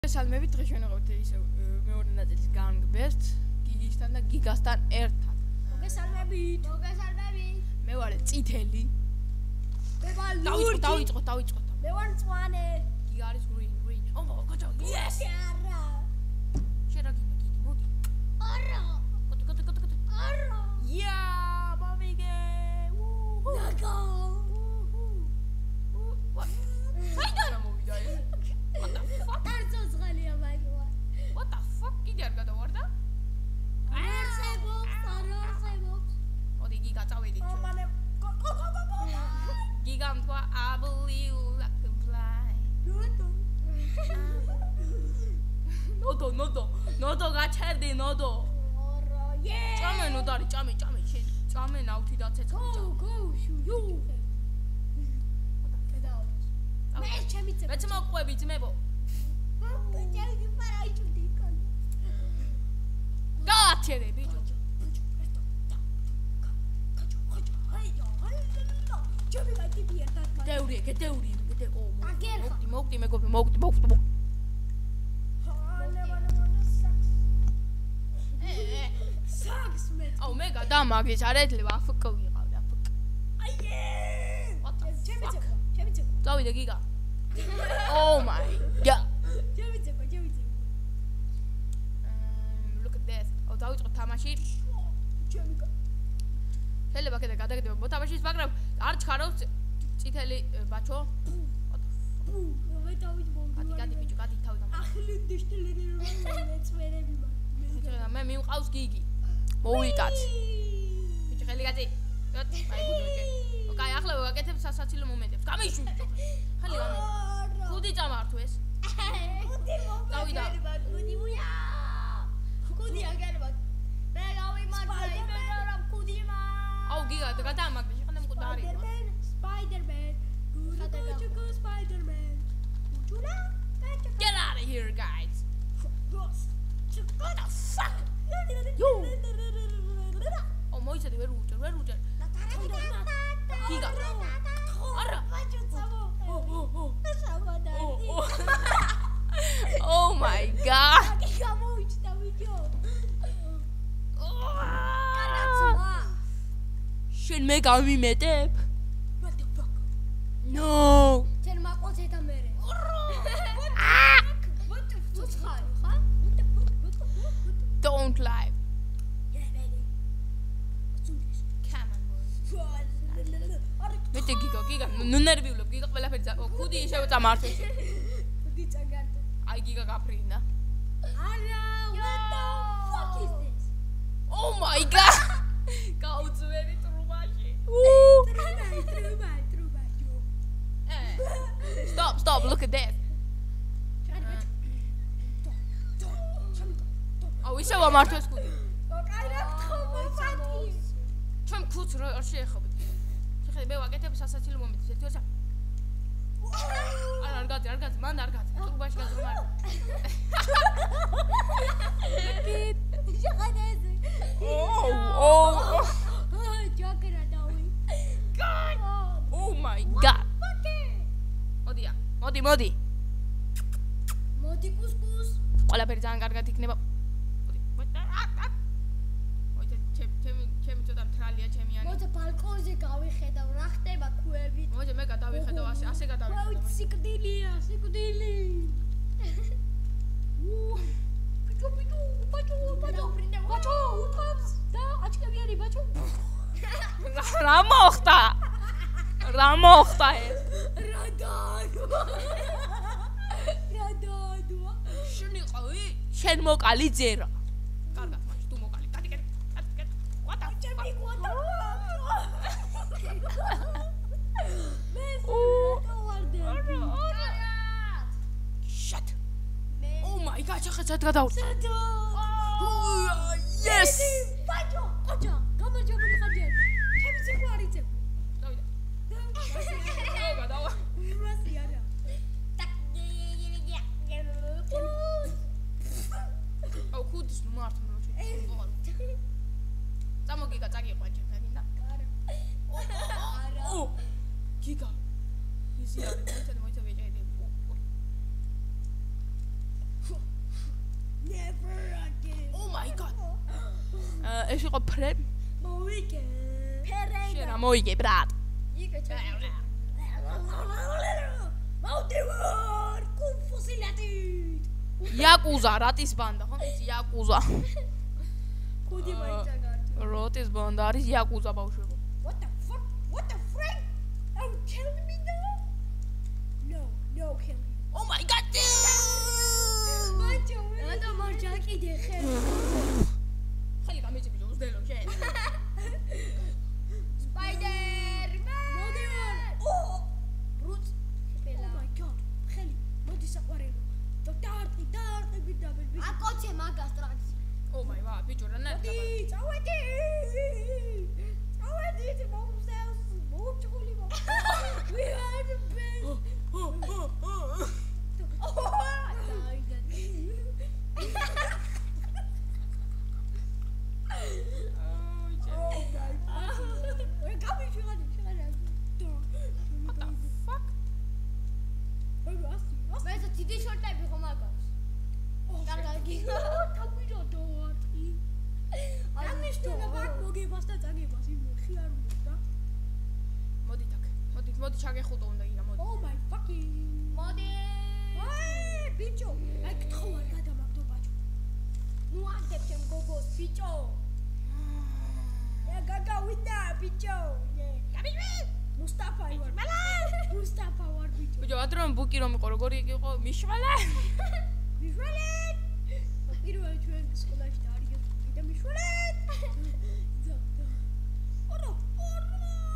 Salmevit დღეშენ ვიყავით ისე მეორე ნაწილის განგბერთ გიგისთან და გიგასთან ერთად. მოგესალმებით. მე ვარ წითელი. მე ვარ ლურჯი. დავიწყოთ. მე ვარ მწვანე. გიგა არის green. ო, კაჭა. Yes. არა. შენ რა გიგი მოდი. არა. კოტ. არა. Yeah, მომიგე. ნაგა. საიდან მოვიდა ეს? What the fuck? არცოცხალია მაგვა. What the fuck? კიდე არ გადავარდა? არხებობს. მოდი გიგა წავედით. მანე. გიგამ თქვა I believe I can fly. ნოდო გაჩერდი ნოდო. არა, yeah. ჭამე ნოდარი, ჭამე შენ. ჭამე ნავთი და ცეცხლი. Go, you. მე ჩემი წე. მეც მოყვები ძმებო. ჩემი პარაიჭუდი იქა. გააჩერე ბიჭო. ჩემი გატიბი ერთად. დეური. აგერხა. მოგდი მეგობი. Sucks მე. აუ მე გადამაგეს არ ეძლევა აფკ ვიყავდა აფკ. ჩემი წე. წავიდე გიგა. Oh my god. ჩემი წე. Look at this. დავიწყოთ თამაში. ჩემი გა. შეიძლება კიდე გადაგედება მოთამაშის, მაგრამ არ ჩქარავს წითელი ბაჩო. მე დავით მოვიდა. გადი ბიჭო, გადი თავი და. ახლა დიშტელერი მეწვერები მაგ. მე მივყავს გიგი. მოვიკაც. ბიჭო ხელი გადი. აი ბუდოჭე. ოკაი, ახლა ვაკეთებ სასაცილო მომენტებს. გამიშვი ბიჭო. ხელი გამი. ხუდი წამართო ეს. ხუდი დავიდა. ხუდი უია. ხუდი აგერბად. მე გავიმართლა იმენა ხუდი მა. აუ გიგა გადაამაგდე შეხანდა მკვდარი. Spider-Man. Go Spider-Man. უჯულა. Get out of here guys. What the fuck? ო მოიცადე ვერ უჭერ. გიგა. არა. Oh my god. გიგა მოიჭდა ვიდეო. შენ მე გამიმეტებ? What the fuck? No. ჩენ მაყოზე და მერე. What the fuck? ხა? What the fuck? Don't lie. Come on. მე გიგა ნუ ნერვიულობ გიგა ყველაფერი ხუდი ისევ წამართო. ხუდი წაგარტო. აი გიგა გაფრინდა. არა, what the fuck is this? Oh my god. გაუძვერი ტრუბაში. True. Stop, look at this. აუ ისევ ამართო ეს ხუდი. ჩვენ ქუც არ შეეხობთ. შეხედე მე ვაკეთებ სასაცილო მომენტს ერთი ორსა. არ გაძი, მან არ გაძი. ტრუბაში გაძრო მაგრამ. შეხედე ეს. Oh. ჯოკერა დავი. God. Oh my god. მოდია. მოდი. მოდი კუსკუს. ყველაფერი ძალიან კარგად იქნება. მოდი, ჩემი ცოტა მთრალია ჩემიანი. მოდი ბალკონზე გავიხედავ, რა ხდება ქვევით. მოდი მე გადავიხედავ ასე გადავიხედავ. სიკვდილია. ბაჭო, უკავს და აჩქებიანი ბაჭო. რა მოხდა ეს? რა დაადვა. შენ იყავი? შენ მოკალი ძერა. კარგად, მაშინ თუ მოკალი. გადი. What the fuck? Shit. Oh my god, შეხედეთ გადავ. Yes. ბაჭო, ყოჭა, გამარჯვებული ხარჯე. ჩემი ციხე არ იცებ. დავიდა. გადავა. იმასი არა. აუ ხუდის ნუ მართლა რო შეიძლება. წამოგიგა წაგიყვან ჩემთან და. არა. ო. გიგა. ისი არის მოიცადე ვეჭედი. ეს იყო ფრე მოვიგე. ფერენდა. შენ რა მოიგე ბრატ იგე ჩემი. მოვდივარ კუნფუსილატით. იაკუზა რატის ბანდა ხო იცი იაკუზა კუდი მაინცა გარტო. როტის ბანდა არის იაკუზა ბავშვებო What the fuck? What the frick? Oh, kill me now? No, kill me. Oh my god Macho, ada marcha კიდე ხელი. ხელი გამიჭი ბიჭო უსდელო შენ Spider-Man. მოდივარ. Brut. Oh my god. ხელი. მოდი საყვარელო. დარტი გიდაბel. აკოცე მაგას ტრაქს. Oh my god ბიჭო რა ნა წავედი. მომსელს. მოვჭული მო. We are the best. მოდი ჩაგეხუტო უნდა იგა მოდი Oh my fucking მოდი აი ბიჭო აი გთხოვარ გადამაგდო ბაჭო ნუ ანდებ ჩემ გოგოს ბიჭო გაგავიდა ბიჭო გაბიჭი მუსტაფა ვარ მუსტაფა ვარ ბიჭო ბიჭო ადრომ ბუკი რომ იყო როგორი იყო მიშვალე პირველ ჩვენ სკოლაში დაარიგეთ და მიშვალე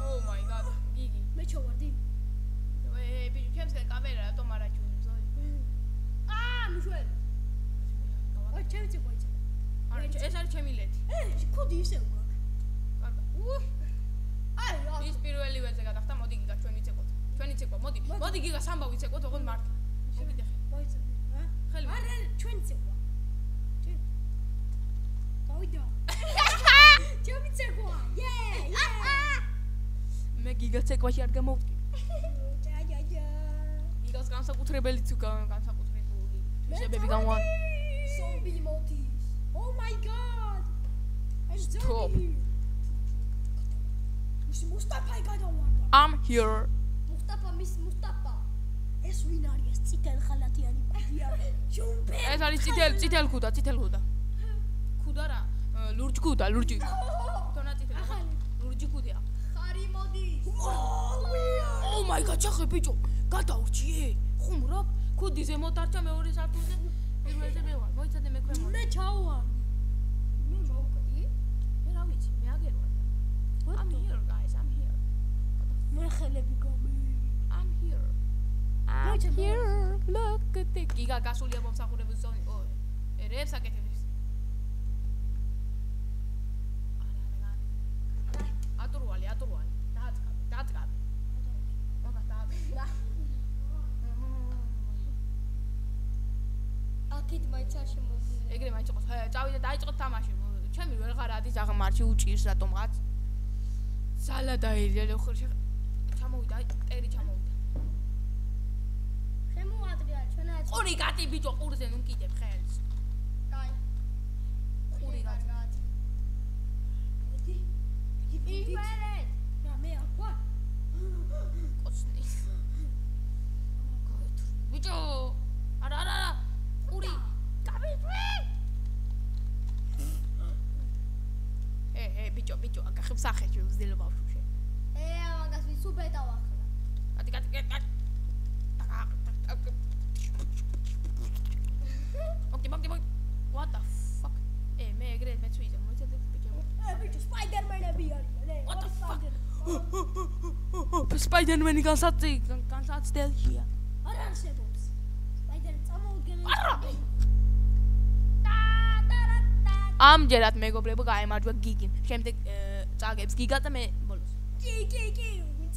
Oh my god გიგი მე ჩავარდი ბიჭო ჩემს კამერა რატომ არ აჩვენებს მიშვალე აი ჩემი წიყვეცე არა ეს არის ჩემი ლეთი კოდი ისე უკვე კარგა აი ის პირველი ვეზე გადახდა მოდი გიგა ჩვენ ვიცეკოთ მოდი გიგა სამბა ვიცეკოთ ოღონდ მარტო მოვიდე მოიცე ხელი არა ჩვენ ცეკვა გავიდა ჩემი ცეკვა მე გიგა ცეკვაში არ გამოვდგი ჯაჯაჯა გიგას განსაკუთრებელიც განსაკუთრებული ისებები გამوان ზომბი მოდის Oh my god Stop მუსტაფა გადავარდა I'm here მუსტაფა ეს ვინ არის წითელ ხალათიანი კუდია ჯუმპე ეს არის წითელ ქუდა ქუდა რა ლურჯ ქუდა თონა წითელი ლურჯი ქუდია ხარი მოდის Oh my god ჩახე ბიჭო გადავრჩიე ხუმრობ ქუდის ემოტარჩა მეორე სართულზე პირველზე მე ვარ მოიცადე მე ქვემოთ მე ჩავარ მე მოვკვდი მე რა ვიცი მე აგერვარ I'm here guys I'm here მე ხელები გამი I'm here look at the გიგა გასულია მომსახურების ზონი ერებს აკეთებს ატურვალი დაწყაბ აკეთ მაიცაში მოდი ეგრე მაინც იყოს წავიდე დაიწყოთ თამაში ჩემი ვეღარ ადის აღმარში უჭირს რატომღაც ზალა დაირიალე ხო ჩამოვიდა ტერი ჩამოვიდა შემოადრია ჩვენაც ყური გატი ბიჭო ყურზე ნუ კიდებ ხელს კაი ყური გატი მოდი იფერეთ რა მე აკვა კოცნი ბიჭო არა ყური გამიშვი ბიჭო აკახებ სახეში უზდელო ბავშვი ამაგას ვის უბედა ვახლა კატი მოკი what the fuck მე ეგრე მეცვიზე მოიცადე ბიჭო სპაიდერმენები არიან what the fuck სპაიდერმენი განსაცდელია არ არსებობს სპაიდერმენი წამოუდგენელი ამჯერად მეგობრებო გაემარჯვა გიგიმ შემდეგ წაგებს გიგა და მე ბოლოს კი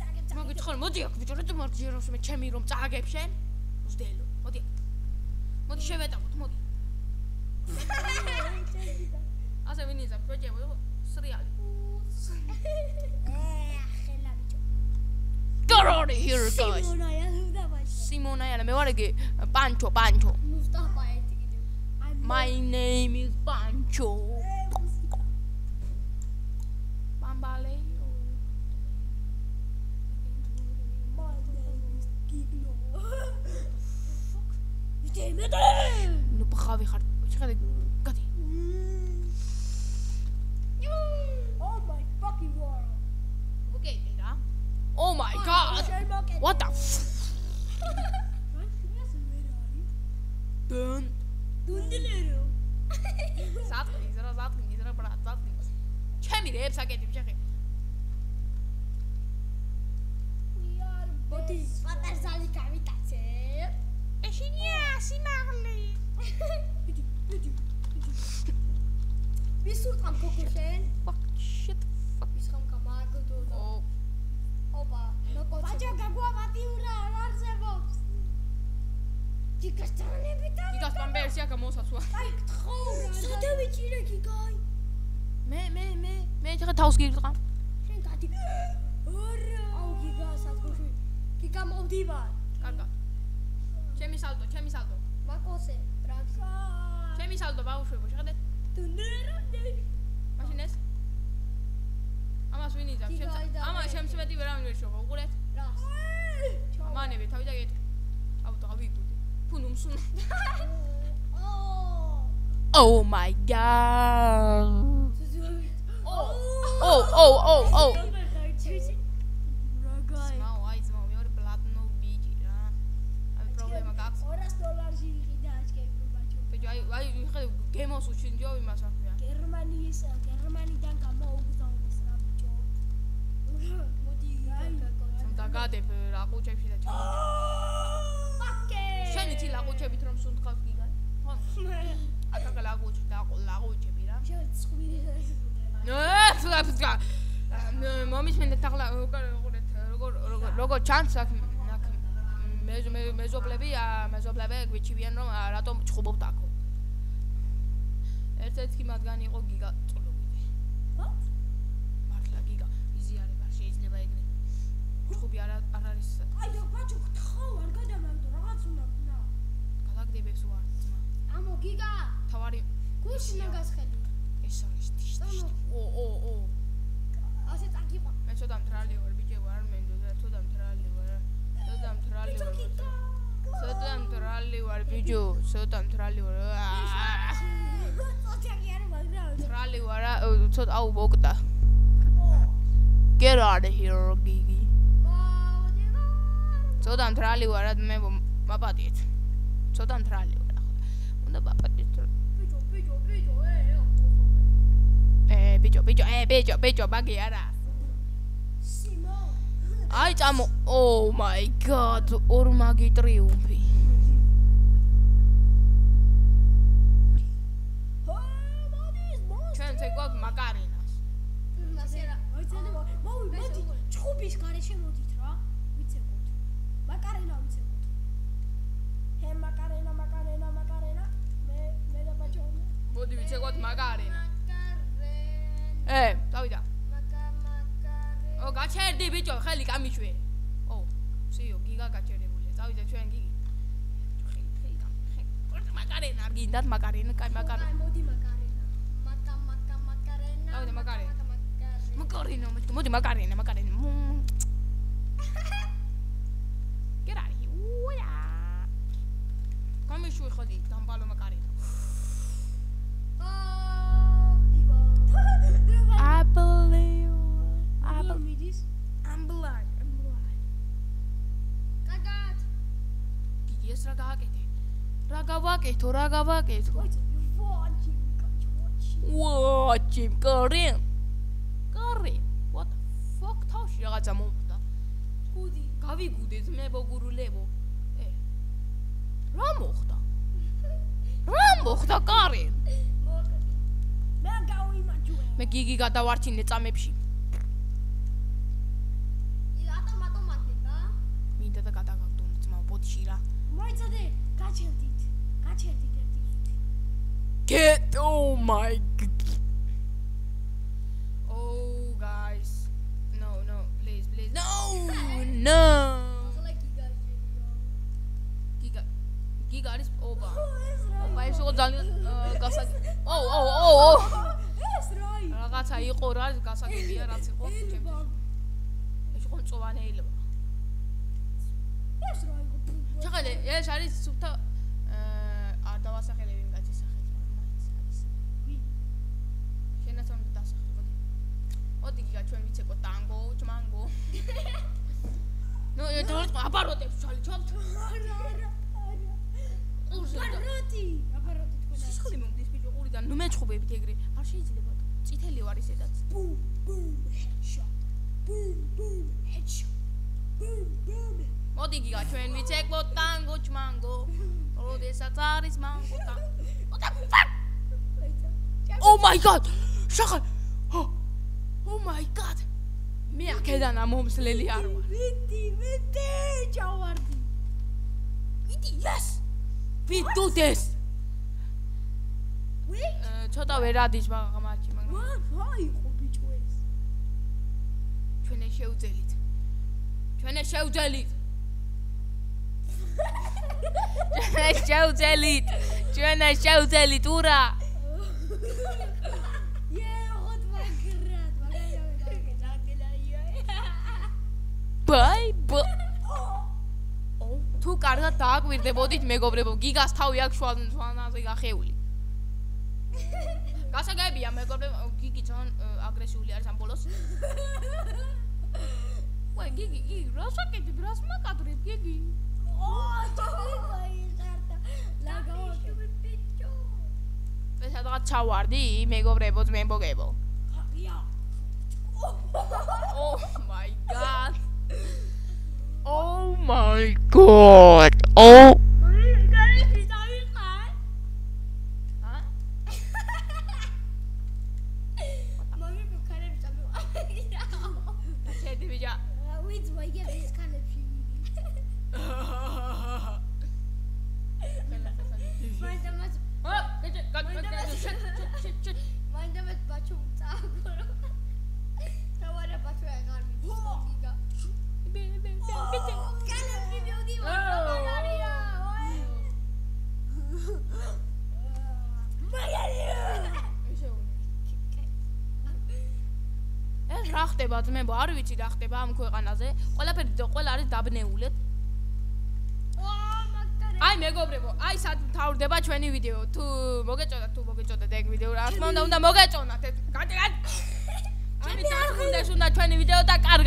წაგებ მოგიცხარ მოდი აქ ბიჭო რატომ არ ჯეროს მე ჩემი რომ წაგებ შენ უზდელო მოდი შევეტავოთ მოდი ასე ვინ იზამ ბიჭო სრიალი ხელა ბიჭო Get out of here guys სიმონაია მე ვარ ეგ პანჩო მუსტაფა ერთი კიდევ My name is Pancho ნუ ბღავი ხარ. შეხედე, გადი. Oh my fucking world. მოკეიდე რა. Oh my god. What the Dun. Dundilero. Satqins რა ბრატ, satqins. ჩემი რეებს აკეთებ, შეხე. Მოდი, პატარზალი გავიტაცებ. ეშინია, სიმაღლე. Bitte. Ვის ურტყამ ქოქოშენ? Fuck shit. Fuck ვის ხომ გამაგდო. Oh. ოპა, ნოკოც. ბაჭო გაგვაპატიურა, არ არსებობს. გიგასტრონები და გიგას პამპერსია გამოსაცვა. აი, გთხოვრა. სადა ვიჭირე გიგაი? მე ხა თავს გირწყა. შენ გადი. ორა. აუ გიგა სათქოში. გიგა მოვდივარ. კარგა. ჩემი სალდო. მაკოსე, ტრაქს. ჩემი სალდო ბავშვებო, შეხედეთ. დუნერამდე. მაშინ ეს. ამას ვინ იძახ? ჩემს მეტი ვერავინ ვერ შევა, უყურეთ. რას? ამანები თავი და ეტყვი. ავტო ავიგდუდი. ფუნუმსუნა. Oh my god. Oh. Змау, მეორე ბლატნო ბიჭი რა. აი პრობლემა გაქვს. $200 იყიდა აჩქები ბაჭო. ბიჭო, აი ხედე გემოს უჩინჯო იმას აქვია. გერმანიდან გამოუგზავნეს რა ბიჭო. მოდი დაგადებ რაყუჩებში და ჩამო. ფაკე. შენი თი ლაყუჩებით რომ სუნთქავს გიგან. ხო? აკაკა ლაყუჩები რა. მომის მინდა თახლა როგორ ჩანს აქ მეზობლები გვიჩივიან რომ რატომ ჩხუბობთ აქ. ერთ-ერთი კი მათგანი იყო გიგა წლოვიდი. მართლა გიგა იზიარება შეიძლება ეგრე. ჩხუბი არ არის. აი და ბაჭო გთხოვ არ გადამაგდო რაღაც უნდა ქნა. გადაგდებებს ვარ ძმა. ამო გიგა თავარი გუშინ მაგასხედი. ეს არის ტიშტიშტი. ო. ასე წაგიყვა. მე ცოტა მტრალი ვარ ბიჭო არ მენდოდა ცოტა მტრალი ვარ ბიჭო ცოტა მტრალი ვარ ცოტა კი არ მაგდა მტრალი ვარ ცოტა აუ მოკდა Get out of here გიგი ცოტა მტრალი ვარ მე მაპატიეთ ცოტა მტრალი ვარ უნდა მაპატიეთ ბიჭო ბაგი არა აი წამო Oh my god ორმაგი ტრიუმფი ჩვენ წეგოთ მაკარინას მასე რა მოიცადე მოდი ჩხუბის გარეშე მოდით რა ვიცებოთ მაკარენა ვიცებოთ ჰე მაკარენა მე და ბაჭო მოდი ვიცეგოთ მაკარინა დავიდა ო გაჩერდი ბიჭო ხელი გამიშვე ო სიო გიგა გაჩერებულია წავიდა ჩვენ გიგი ხელი მაკარენა გინდათ მაკარენა კაი მაკარენა მოდი მაკარენა დავიდა მაკარენა მოდი მაკარენა Get out of here უია გამიშვე ხოდი დამბალო მაკარენა I believe I'm blind. Kagat. Yes, რა გავაკეთო. Watch him, Karin. What the fuck? თავში რაღაცა მომხდა. გუდი. გავიგუდე ძმებო გურულებო. რა მოხდა, Karin? მე გავიმაჯვე. მე გიგი გადავარჩინე წამებში. მინდა და გადაგაგდო ძმა ბოთში რა. მოიცადე, გაჩერდით ერთი. Get oh my god. Oh guys. No, please. No. Giga არის ობა. ობა ეს იყო ძალიან გასაგები. Oh. ეს რაი. რაღაცა იყო რა გასაგებია რაც იყო ჩემთვის. ეს იყო მწვანეილობა. ეს რაი იყო. ჩახედე, ეს არის სუფთა ჩვენ ვიცეკო ტანგო, ჭმანგო. ნუ დორს აპაროტებს ჩალი ჩავთ. არა. აპაროტი თქვენ. სისხლი მომდის ბიჭო ყურიდან. ნუ მეჩხუბებით ეგრე. არ შეიძლება. წითელი ვარ ისედაც. ბუმ headshot. ბუმ headshot. ბუმ. მოდი გიგა ჩვენ ვიცეკო ტანგო, ჭმანგო. როდესაც არის მანგო ტანგო. Oh my god! შახა. Oh my god! მე აქედან ამომსლელი არ ვარ. ვიტი, ჩავარდი. ვიტი, yes! ვიტუდეს. ცოტა ვერ ადის მაგამაჩი, მაგრამ ვაიყო ბიჭო ეს. ჩვენ შევძელით. ჩვენ შევძელით, ურა! ბაი. თუ კარგად დააკვირდებოდით მეგობრებო, გიგას თავი აქვს შუაზე გახეული. გასაგებია მეგობრებო, გიგი ძალიან აგრესიული არის ამ ბოლოს. ვაი, გიგი, რას აკეთებ, რას მაკადრებ, გიგი? ეს სადღაც ჩავარდი, მეგობრებო, ძმებოგებო. Oh my god. Oh my god. Oh. გარეში დავიყარ. ა? მამი გარეში დავიყარ. შედი ბიჭა. ვიც მოიგებ ის ქალებში. მაინდამაც მაინდამაც ბაჩო წააგორო. თავარა ბაჩო აღარ მიგიგა. ბიჭო. კალები მივდი მარია. ეს რა ხდება ძმებო, არ ვიცი რა ხდება ამ ქვეყანაზე. ყველაფერი ყველა არის დაბნეულეთ. აი მეგობრებო, აი სად მთავრდება ჩვენი ვიდეო. თუ მოგეწონათ ეგ ვიდეო, რა თქმა უნდა მოგეწონათ. გადი. ჩემი თქმის უნდა ჩვენი ვიდეო და კარგად